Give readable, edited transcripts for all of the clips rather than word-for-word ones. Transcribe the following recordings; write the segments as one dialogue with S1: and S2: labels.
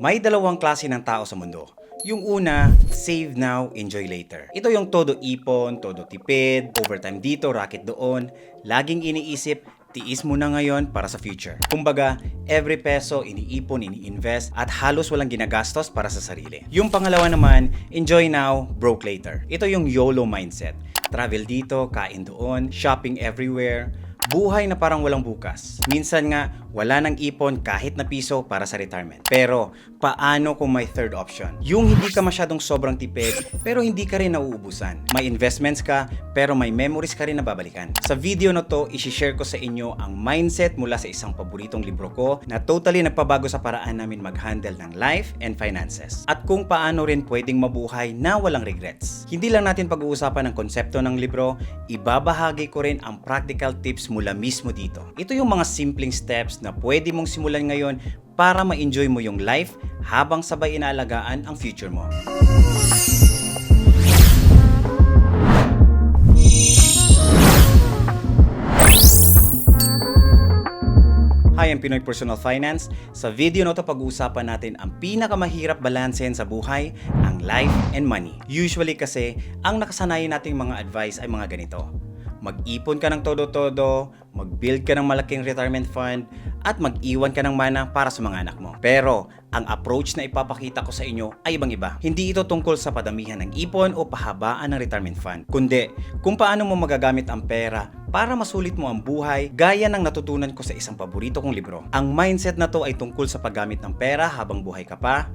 S1: May dalawang klase ng tao sa mundo. Yung una, save now, enjoy later. Ito yung todo ipon, todo tipid, overtime dito, racket doon. Laging iniisip, tiis mo na ngayon para sa future. Kumbaga, every peso iniipon, ini-invest at halos walang ginagastos para sa sarili. Yung pangalawa naman, enjoy now, broke later. Ito yung YOLO mindset. Travel dito, kain doon, shopping everywhere. Buhay na parang walang bukas. Minsan nga, wala nang ipon kahit na piso para sa retirement. Pero, paano kung may third option? Yung hindi ka masyadong sobrang tipid, pero hindi ka rin nauubusan. May investments ka, pero may memories ka rin na babalikan. Sa video na to, isi-share ko sa inyo ang mindset mula sa isang paboritong libro ko na totally nagpabago sa paraan namin mag-handle ng life and finances. At kung paano rin pwedeng mabuhay na walang regrets. Hindi lang natin pag-uusapan ang konsepto ng libro, ibabahagi ko rin ang practical tips mula mismo dito. Ito yung mga simpleng steps na pwede mong simulan ngayon para ma-enjoy mo yung life habang sabay inaalagaan ang future mo. Hi, I'm Pinoy Personal Finance. Sa video na ito, pag-uusapan natin ang pinakamahirap balansehin sa buhay, ang life and money. Usually kasi, ang nakasanayan nating mga advice ay mga ganito. Mag-ipon ka ng todo-todo, mag-build ka ng malaking retirement fund, at mag-iwan ka ng mana para sa mga anak mo. Pero, ang approach na ipapakita ko sa inyo ay ibang-iba. Hindi ito tungkol sa padamihan ng ipon o pahabaan ng retirement fund, kundi kung paano mo magagamit ang pera para masulit mo ang buhay gaya ng natutunan ko sa isang paborito kong libro. Ang mindset na to ay tungkol sa paggamit ng pera habang buhay ka pa,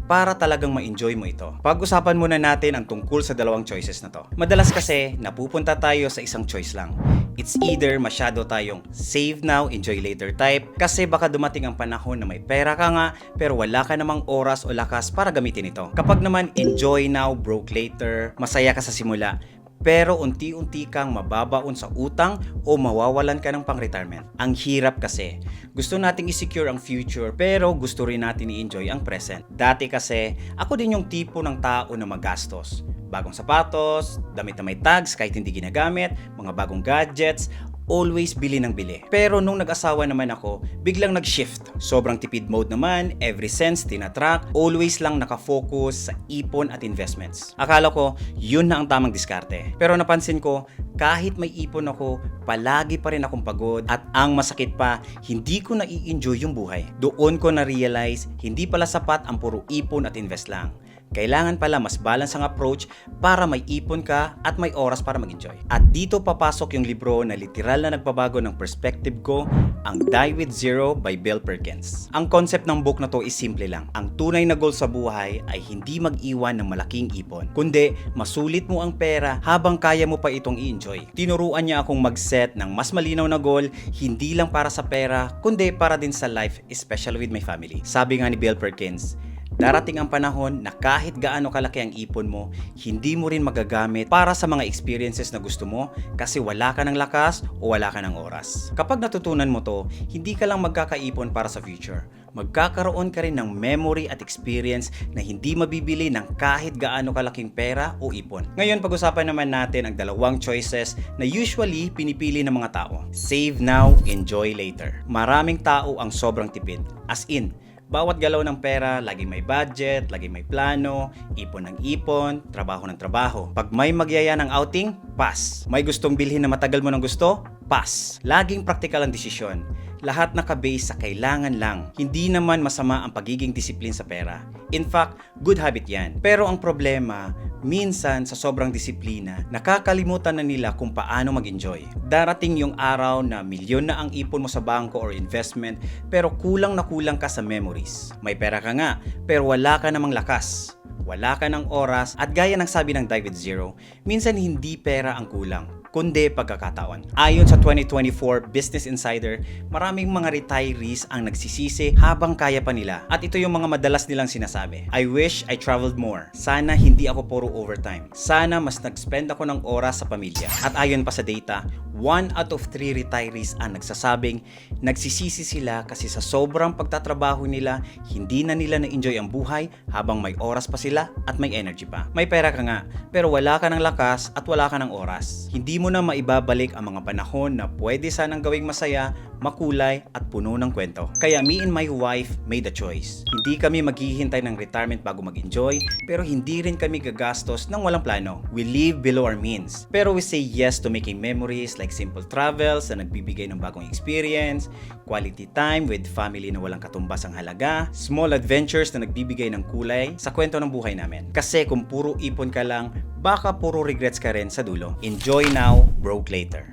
S1: para talagang ma-enjoy mo ito. Pag-usapan muna natin ang tungkol sa dalawang choices na to. Madalas kasi, napupunta tayo sa isang choice lang. It's either masyado tayong save now, enjoy later type, kasi baka dumating ang panahon na may pera ka nga, pero wala ka namang oras o lakas para gamitin ito. Kapag naman enjoy now, broke later, masaya ka sa simula, pero unti-unti kang mababaon sa utang o mawawalan ka ng pang-retirement. Ang hirap kasi. Gusto nating i-secure ang future pero gusto rin natin i-enjoy ang present. Dati kasi, ako din yung tipo ng tao na magastos. Bagong sapatos, damit na may tags kahit hindi ginagamit, mga bagong gadgets, always bili ng bili. Pero nung nag-asawa naman ako, biglang nag-shift. Sobrang tipid mode naman, every cents tinatrack, always lang nakafocus sa ipon at investments. Akala ko, yun na ang tamang diskarte. Pero napansin ko, kahit may ipon ako, palagi pa rin akong pagod at ang masakit pa, hindi ko na-i-enjoy yung buhay. Doon ko na-realize, hindi pala sapat ang puro ipon at invest lang. Kailangan pala mas balance ang approach para may ipon ka at may oras para mag-enjoy. At dito papasok yung libro na literal na nagbabago ng perspective ko, ang Die with Zero by Bill Perkins. Ang concept ng book na to is simple lang. Ang tunay na goal sa buhay ay hindi mag-iwan ng malaking ipon, kundi masulit mo ang pera habang kaya mo pa itong i-enjoy. Tinuruan niya akong mag-set ng mas malinaw na goal, hindi lang para sa pera, kundi para din sa life, especially with my family. Sabi nga ni Bill Perkins, darating ang panahon na kahit gaano kalaki ang ipon mo, hindi mo rin magagamit para sa mga experiences na gusto mo kasi wala ka ng lakas o wala ka ng oras. Kapag natutunan mo to, hindi ka lang magkakaipon para sa future. Magkakaroon ka rin ng memory at experience na hindi mabibili ng kahit gaano kalaking pera o ipon. Ngayon, pag-usapan naman natin ang dalawang choices na usually pinipili ng mga tao. Save now, enjoy later. Maraming tao ang sobrang tipid. As in, bawat galaw ng pera, laging may budget, laging may plano, ipon ng ipon, trabaho ng trabaho. Pag may magyaya ng outing, pass. May gustong bilhin na matagal mo ng gusto, pass. Laging practical ang desisyon. Lahat nakabase sa kailangan lang. Hindi naman masama ang pagiging disiplin sa pera. In fact, good habit yan. Pero ang problema, minsan sa sobrang disiplina, nakakalimutan na nila kung paano mag-enjoy. Darating yung araw na milyon na ang ipon mo sa bangko or investment, pero kulang na kulang ka sa memories. May pera ka nga, pero wala ka namang lakas. Wala ka ng oras at gaya ng sabi ng Die with Zero, minsan hindi pera ang kulang, kundi pagkakataon. Ayon sa 2024 Business Insider, maraming mga retirees ang nagsisisi habang kaya pa nila. At ito yung mga madalas nilang sinasabi. I wish I traveled more. Sana hindi ako puro overtime. Sana mas nag-spend ako ng oras sa pamilya. At ayon pa sa data, 1 out of 3 retirees ang nagsasabing nagsisisi sila kasi sa sobrang pagtatrabaho nila, hindi na nila na-enjoy ang buhay habang may oras pa sila at may energy pa. May pera ka nga, pero wala ka ng lakas at wala ka ng oras. Hindi mo na maibabalik ang mga panahon na pwede sanang gawing masaya, makulay at puno ng kwento. Kaya me and my wife made a choice. Hindi kami maghihintay ng retirement bago mag-enjoy, pero hindi rin kami gagastos ng walang plano. We live below our means. Pero we say yes to making memories like simple travels na nagbibigay ng bagong experience, quality time with family na walang katumbas ang halaga, small adventures na nagbibigay ng kulay sa kwento ng buhay namin. Kasi kung puro ipon ka lang, baka puro regrets ka rin sa dulo. Enjoy now, broke later.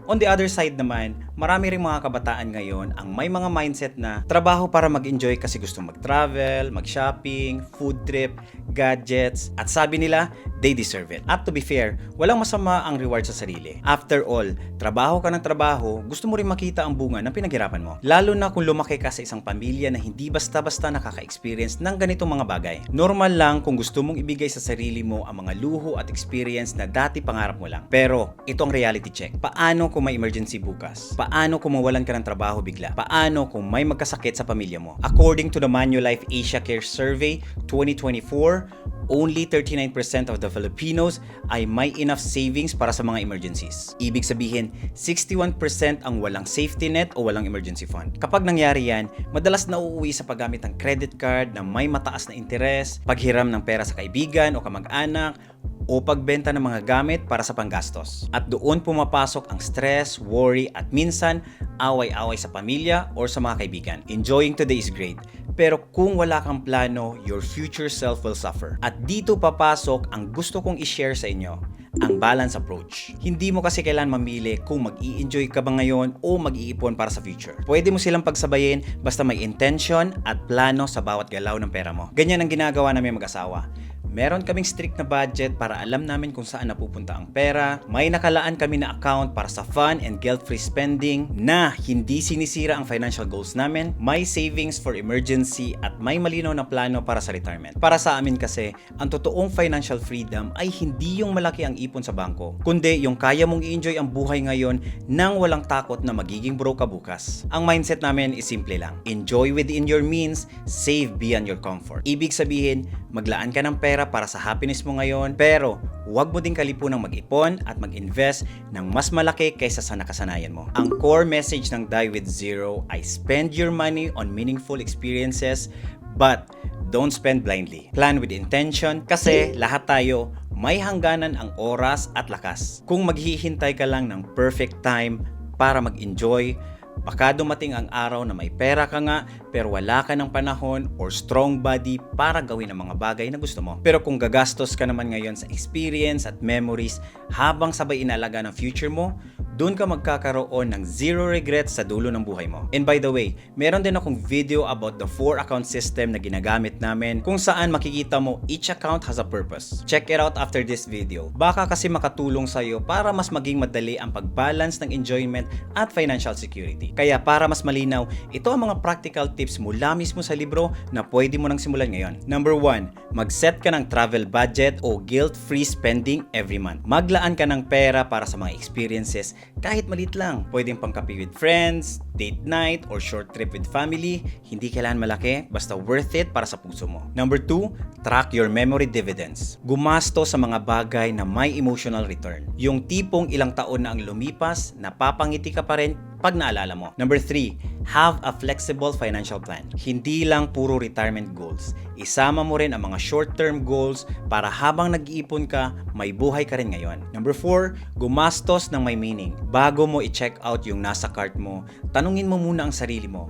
S1: On the other side naman, marami ring mga kabataan ngayon ang may mga mindset na trabaho para mag-enjoy kasi gusto mag-travel, mag-shopping, food trip, gadgets, at sabi nila, they deserve it. At to be fair, walang masama ang reward sa sarili. After all, trabaho ka ng trabaho, gusto mo rin makita ang bunga ng pinaghirapan mo. Lalo na kung lumaki ka sa isang pamilya na hindi basta-basta nakaka-experience ng ganitong mga bagay. Normal lang kung gusto mong ibigay sa sarili mo ang mga luho at experience na dati pangarap mo lang. Pero, ito ang reality check. Paano kung may emergency bukas? Paano kung mawalan ka ng trabaho bigla? Paano kung may magkasakit sa pamilya mo? According to the Manulife Asia Care Survey 2024, only 39% of the Filipinos ay may enough savings para sa mga emergencies. Ibig sabihin, 61% ang walang safety net o walang emergency fund. Kapag nangyari yan, madalas nauuwi sa paggamit ng credit card na may mataas na interes, paghiram ng pera sa kaibigan o kamag-anak, o pagbenta ng mga gamit para sa panggastos. At doon pumapasok ang stress, worry at minsan away-away sa pamilya or sa mga kaibigan. Enjoying today is great, pero kung wala kang plano, your future self will suffer. At dito papasok ang gusto kong i-share sa inyo, ang balance approach. Hindi mo kasi kailangan mamili kung mag-i-enjoy ka ba ngayon o mag-iipon para sa future. Pwede mo silang pagsabayin basta may intention at plano sa bawat galaw ng pera mo. Ganyan ang ginagawa namin mag-asawa. Meron kaming strict na budget para alam namin kung saan napupunta ang pera. May nakalaan kami na account para sa fun and guilt-free spending na hindi sinisira ang financial goals namin. May savings for emergency at may malinaw na plano para sa retirement. Para sa amin kasi, ang totoong financial freedom ay hindi yung malaki ang ipon sa bangko, kundi yung kaya mong i-enjoy ang buhay ngayon nang walang takot na magiging broke ka bukas. Ang mindset namin is simple lang. Enjoy within your means, save beyond your comfort. Ibig sabihin, maglaan ka ng pera para sa happiness mo ngayon, pero huwag mo din kalipunang mag-ipon at mag-invest ng mas malaki kaysa sa nakasanayan mo. Ang core message ng Die With Zero ay spend your money on meaningful experiences, but don't spend blindly. Plan with intention kasi lahat tayo may hangganan ang oras at lakas. Kung maghihintay ka lang ng perfect time para mag-enjoy, baka dumating ang araw na may pera ka nga pero wala ka ng panahon or strong body para gawin ang mga bagay na gusto mo. Pero kung gagastos ka naman ngayon sa experience at memories habang sabay inalaga ng future mo, doon ka magkakaroon ng zero regrets sa dulo ng buhay mo. And by the way, meron din akong video about the 4-account system na ginagamit namin kung saan makikita mo each account has a purpose. Check it out after this video. Baka kasi makatulong sa'yo para mas maging madali ang pag-balance ng enjoyment at financial security. Kaya para mas malinaw, ito ang mga practical tips mula mismo sa libro na pwede mo nang simulan ngayon. Number 1, mag-set ka ng travel budget o guilt-free spending every month. Maglaan ka ng pera para sa mga experiences kahit maliit lang. Pwedeng pangkape with friends, date night, or short trip with family. Hindi kailangan malaki, basta worth it para sa puso mo. Number 2, track your memory dividends. Gumasto sa mga bagay na may emotional return. Yung tipong ilang taon na ang lumipas, napapangiti ka pa rin pag naalala mo. Number 3, have a flexible financial plan. Hindi lang puro retirement goals. Isama mo rin ang mga short-term goals para habang nag-iipon ka, may buhay ka rin ngayon. Number 4, gumastos ng may meaning. Bago mo i-check out yung nasa cart mo, tanungin mo muna ang sarili mo.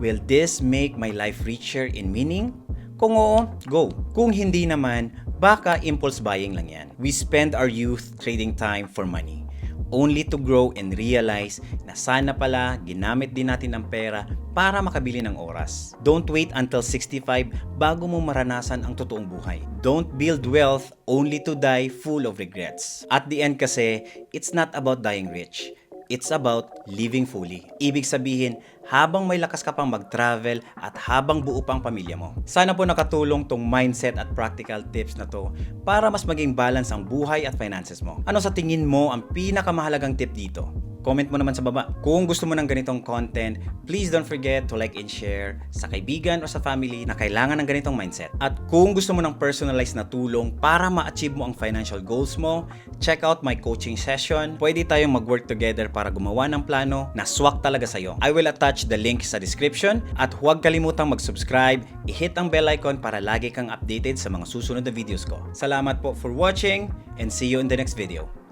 S1: Will this make my life richer in meaning? Kung oo, go. Kung hindi naman, baka impulse buying lang yan. We spend our youth trading time for money, only to grow and realize na sana pala ginamit din natin ang pera para makabili ng oras. Don't wait until 65 bago mo maranasan ang totoong buhay. Don't build wealth only to die full of regrets. At the end kasi, it's not about dying rich. It's about living fully. Ibig sabihin, habang may lakas ka pang mag-travel at habang buo pang pamilya mo. Sana po nakatulong tong mindset at practical tips na to para mas maging balance ang buhay at finances mo. Ano sa tingin mo ang pinakamahalagang tip dito? comment mo naman sa baba. Kung gusto mo ng ganitong content, please don't forget to like and share sa kaibigan o sa family na kailangan ng ganitong mindset. At kung gusto mo ng personalized na tulong para ma-achieve mo ang financial goals mo, check out my coaching session. Pwede tayong mag-work together para gumawa ng plano na swak talaga sa'yo. I will attach the link sa description at huwag kalimutang mag-subscribe, i-hit ang bell icon para lagi kang updated sa mga susunod na videos ko. Salamat po for watching and see you in the next video.